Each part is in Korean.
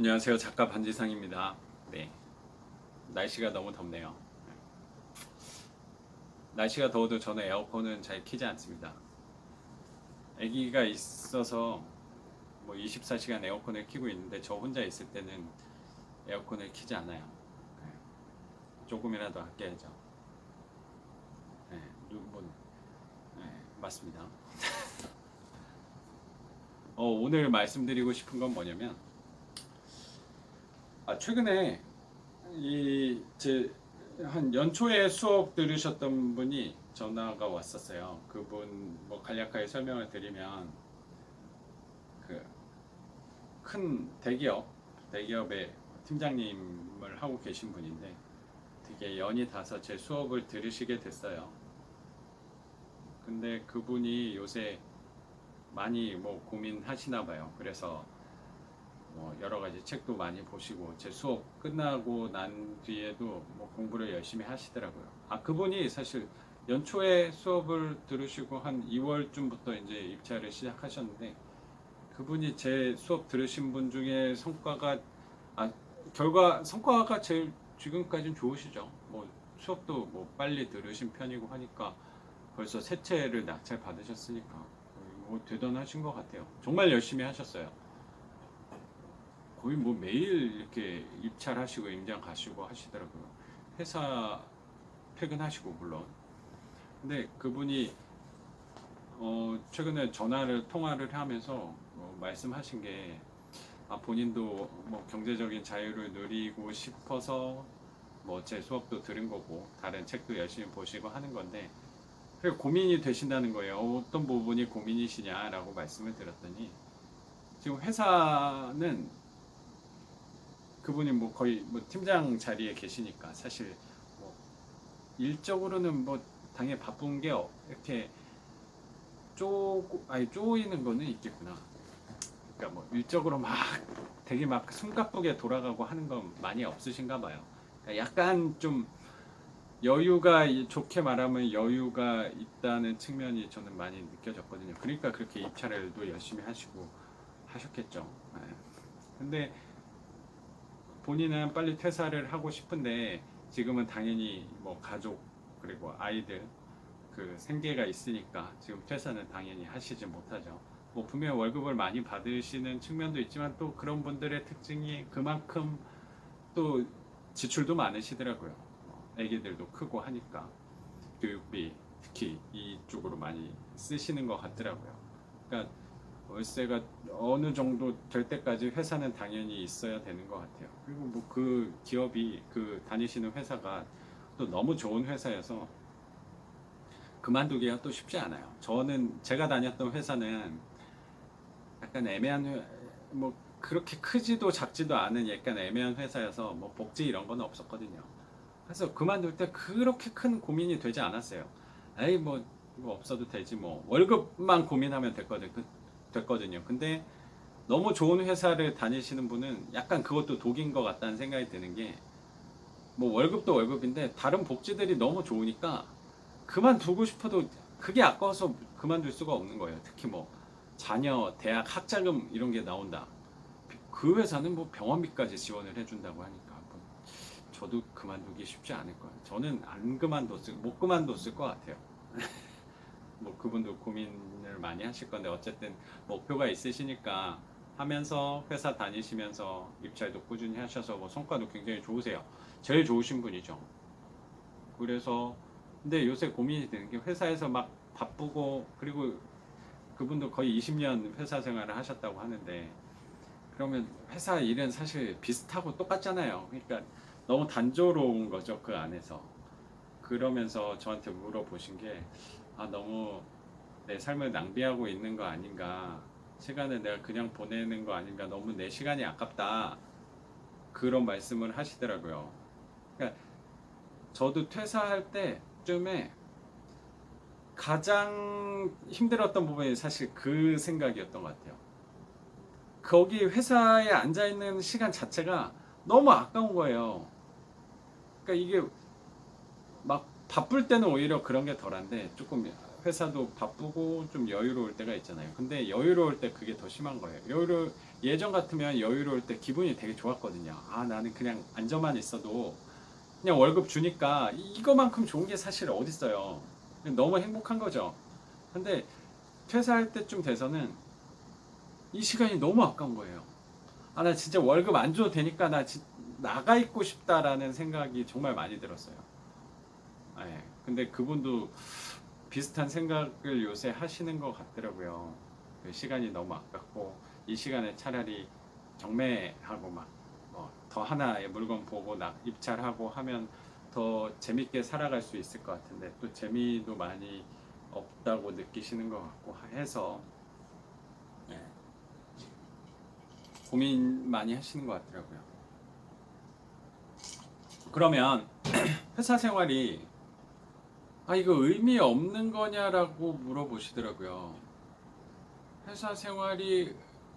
안녕하세요. 작가 반지상입니다. 네, 날씨가 너무 덥네요. 날씨가 더워도 저는 에어컨은 잘 켜지 않습니다. 아기가 있어서 뭐 24시간 에어컨을 켜고 있는데 저 혼자 있을 때는 에어컨을 켜지 않아요. 네, 조금이라도 아껴야죠. 네, 뭐, 네, 맞습니다. 오늘 말씀드리고 싶은 건 뭐냐면 최근에 제 한 연초에 수업 들으셨던 분이 전화가 왔었어요. 그분 뭐 간략하게 설명을 드리면 그 큰 대기업의 팀장님을 하고 계신 분인데 되게 연이 닿아서 제 수업을 들으시게 됐어요. 근데 그분이 요새 많이 뭐 고민하시나 봐요. 그래서 뭐 여러 가지 책도 많이 보시고 제 수업 끝나고 난 뒤에도 뭐 공부를 열심히 하시더라고요. 그분이 사실 연초에 수업을 들으시고 한 2월쯤부터 이제 입찰을 시작하셨는데 그분이 제 수업 들으신 분 중에 아, 성과가 제일 지금까지는 좋으시죠. 뭐 수업도 뭐 빨리 들으신 편이고 하니까 벌써 세 채를 낙찰 받으셨으니까 뭐 대단하신 것 같아요. 정말 열심히 하셨어요. 거의 뭐 매일 이렇게 입찰하시고 임장 가시고 하시더라고요. 회사 퇴근하시고 물론. 근데 그분이 최근에 통화를 하면서 말씀하신 게 본인도 뭐 경제적인 자유를 누리고 싶어서 뭐 제 수업도 들은 거고 다른 책도 열심히 보시고 하는 건데 고민이 되신다는 거예요. 어떤 부분이 고민이시냐라고 말씀을 드렸더니 지금 회사는 그분이 뭐 거의 뭐 팀장 자리에 계시니까 사실 뭐 일적으로는 뭐 당연히 바쁜 게 이렇게 쪼이는 거는 있겠구나. 그러니까 뭐 일적으로 막 되게 막 숨가쁘게 돌아가고 하는 건 많이 없으신가 봐요. 그러니까 약간 좀 여유가 좋게 말하면 여유가 있다는 측면이 저는 많이 느껴졌거든요. 그러니까 그렇게 입찰을도 열심히 하시고 하셨겠죠. 네. 근데 본인은 빨리 퇴사를 하고 싶은데 지금은 당연히 뭐 가족 그리고 아이들 그 생계가 있으니까 지금 퇴사는 당연히 하시지 못하죠. 뭐 분명 월급을 많이 받으시는 측면도 있지만 또 그런 분들의 특징이 그만큼 또 지출도 많으시더라고요. 애기들도 크고 하니까 교육비 특히 이쪽으로 많이 쓰시는 것 같더라고요. 그러니까 월세가 어느 정도 될 때까지 회사는 당연히 있어야 되는 것 같아요. 그리고 뭐 그 기업이 그 다니시는 회사가 또 너무 좋은 회사여서 그만두기가 또 쉽지 않아요. 제가 다녔던 회사는 약간 뭐 그렇게 크지도 작지도 않은 약간 애매한 회사여서 뭐 복지 이런 건 없었거든요. 그래서 그만둘 때 그렇게 큰 고민이 되지 않았어요. 에이 뭐 이거 없어도 되지 뭐 월급만 고민하면 됐거든요. 근데 너무 좋은 회사를 다니시는 분은 약간 그것도 독인 것 같다는 생각이 드는 게 뭐 월급도 월급인데 다른 복지들이 너무 좋으니까 그만두고 싶어도 그게 아까워서 그만둘 수가 없는 거예요. 특히 뭐 자녀 대학 학자금 이런 게 나온다. 그 회사는 뭐 병원비까지 지원을 해준다고 하니까 뭐 저도 그만두기 쉽지 않을 거예요. 저는 못 그만뒀을 것 같아요. 뭐 그분도 고민을 많이 하실 건데 어쨌든 목표가 있으시니까 하면서 회사 다니시면서 입찰도 꾸준히 하셔서 뭐 성과도 굉장히 좋으세요. 제일 좋으신 분이죠. 그래서 근데 요새 고민이 되는 게 회사에서 막 바쁘고 그리고 그분도 거의 20년 회사 생활을 하셨다고 하는데 그러면 회사 일은 사실 비슷하고 똑같잖아요. 그러니까 너무 단조로운 거죠, 그 안에서. 그러면서 저한테 물어보신 게 너무 내 삶을 낭비하고 있는 거 아닌가, 시간을 내가 그냥 보내는 거 아닌가, 너무 내 시간이 아깝다, 그런 말씀을 하시더라고요. 그러니까 저도 퇴사할 때쯤에 가장 힘들었던 부분이 사실 그 생각이었던 것 같아요. 거기 회사에 앉아 있는 시간 자체가 너무 아까운 거예요. 그러니까 이게 막 바쁠 때는 오히려 그런 게 덜한데 조금 회사도 바쁘고 좀 여유로울 때가 있잖아요. 근데 여유로울 때 그게 더 심한 거예요. 예전 같으면 여유로울 때 기분이 되게 좋았거든요. 아, 나는 그냥 앉아만 있어도 그냥 월급 주니까 이거만큼 좋은 게 사실 어딨어요. 너무 행복한 거죠. 근데 퇴사할 때쯤 돼서는 이 시간이 너무 아까운 거예요. 아, 나 진짜 월급 안 줘도 되니까 나가 있고 싶다라는 생각이 정말 많이 들었어요. 예. 근데 그분도 비슷한 생각을 요새 하시는 것 같더라고요. 그 시간이 너무 아깝고 이 시간에 차라리 경매하고 막 뭐 더 하나의 물건 보고 입찰하고 하면 더 재밌게 살아갈 수 있을 것 같은데 또 재미도 많이 없다고 느끼시는 것 같고 해서 예, 고민 많이 하시는 것 같더라고요. 그러면 회사 생활이 이거 의미 없는 거냐라고 물어보시더라고요. 회사 생활이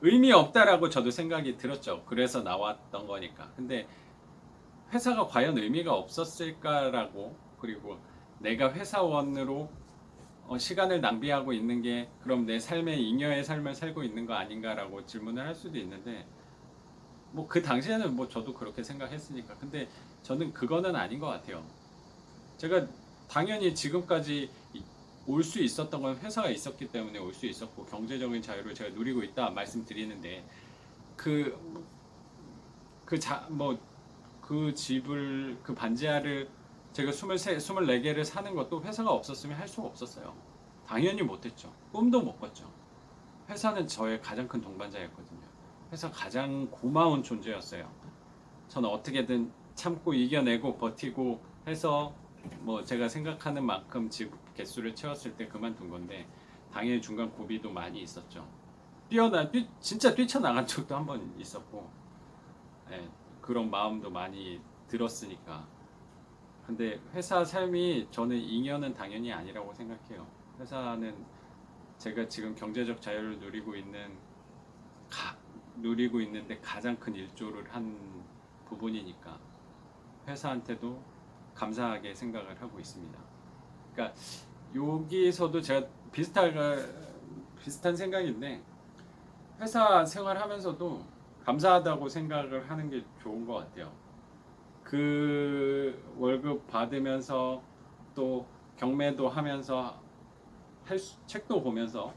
의미 없다라고 저도 생각이 들었죠. 그래서 나왔던 거니까. 근데 회사가 과연 의미가 없었을까라고, 그리고 내가 회사원으로 시간을 낭비하고 있는 게 그럼 내 삶의 잉여의 삶을 살고 있는 거 아닌가라고 질문을 할 수도 있는데, 뭐 그 당시에는 뭐 저도 그렇게 생각했으니까. 근데 저는 그거는 아닌 것 같아요. 제가 당연히 지금까지 올 수 있었던 건 회사가 있었기 때문에 올 수 있었고 경제적인 자유를 제가 누리고 있다 말씀드리는데, 그 그 집을, 그 반지하를 제가 23, 24개를 사는 것도 회사가 없었으면 할 수가 없었어요. 당연히 못했죠. 꿈도 못 꿨죠. 회사는 저의 가장 큰 동반자였거든요. 회사 가장 고마운 존재였어요. 저는 어떻게든 참고 이겨내고 버티고 해서 뭐 제가 생각하는 만큼 집 개수를 채웠을 때 그만둔 건데, 당연히 중간 고비도 많이 있었죠. 진짜 뛰쳐나간 적도 한 번 있었고, 예, 그런 마음도 많이 들었으니까. 근데 회사 삶이 저는 잉여는 당연히 아니라고 생각해요. 회사는 제가 지금 경제적 자유를 누리고 있는데 가장 큰 일조를 한 부분이니까 회사한테도 감사하게 생각을 하고 있습니다. 그러니까 여기서도 제가 비슷한 생각인데, 회사 생활하면서도 감사하다고 생각을 하는 게 좋은 것 같아요. 그 월급 받으면서 또 경매도 하면서 책도 보면서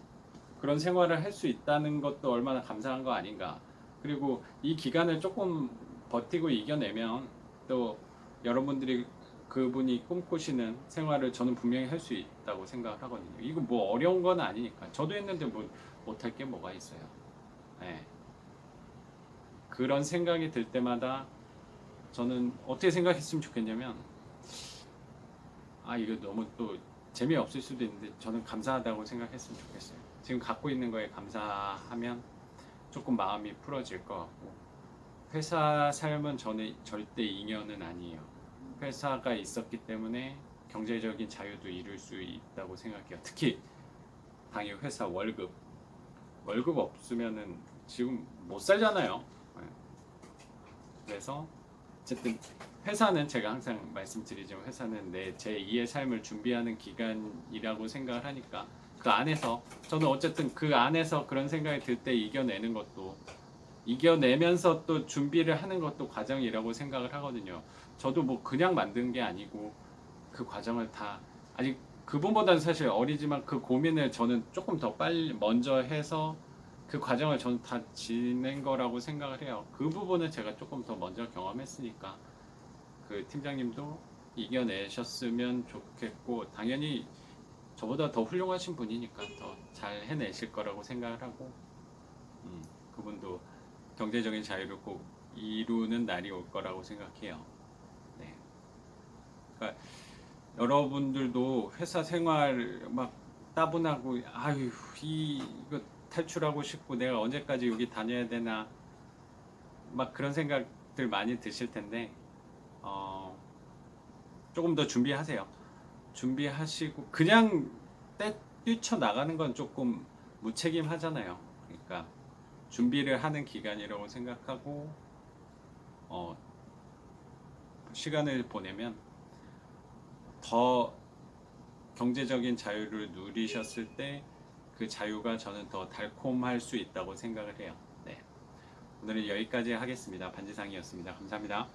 그런 생활을 할 수 있다는 것도 얼마나 감사한 거 아닌가. 그리고 이 기간을 조금 버티고 이겨내면 또 여러분들이 그분이 꿈꾸시는 생활을 저는 분명히 할 수 있다고 생각하거든요. 이거 뭐 어려운 건 아니니까. 저도 했는데 뭐 못할 게 뭐가 있어요. 네. 그런 생각이 들 때마다 저는 어떻게 생각했으면 좋겠냐면, 이거 너무 또 재미없을 수도 있는데 저는 감사하다고 생각했으면 좋겠어요. 지금 갖고 있는 거에 감사하면 조금 마음이 풀어질 것 같고, 회사 삶은 저는 절대 잉여는 아니에요. 회사가 있었기 때문에 경제적인 자유도 이룰 수 있다고 생각해요. 특히 당연히 회사 월급 없으면은 지금 못 살잖아요. 네. 그래서 어쨌든 회사는 제가 항상 말씀드리지만 회사는 내 제2의 삶을 준비하는 기간이라고 생각을 하니까, 그 안에서 저는 어쨌든 그 안에서 그런 생각이 들 때 이겨내면서 또 준비를 하는 것도 과정이라고 생각을 하거든요. 저도 뭐 그냥 만든 게 아니고 그 과정을 다, 아직 그분보다는 사실 어리지만 그 고민을 저는 조금 더 빨리 먼저 해서 그 과정을 저는 다 지낸 거라고 생각을 해요. 그 부분은 제가 조금 더 먼저 경험했으니까 그 팀장님도 이겨내셨으면 좋겠고, 당연히 저보다 더 훌륭하신 분이니까 더 잘 해내실 거라고 생각을 하고, 그분도 경제적인 자유를 꼭 이루는 날이 올 거라고 생각해요. 네. 그러니까 여러분들도 회사 생활 막 따분하고 이거 탈출하고 싶고 내가 언제까지 여기 다녀야 되나 막 그런 생각들 많이 드실 텐데, 조금 더 준비하세요. 준비하시고 그냥 뛰쳐나가는 건 조금 무책임하잖아요. 그러니까 준비를 하는 기간이라고 생각하고 어, 시간을 보내면 더 경제적인 자유를 누리셨을 때 그 자유가 저는 더 달콤할 수 있다고 생각을 해요. 네. 오늘은 여기까지 하겠습니다. 반지상이었습니다. 감사합니다.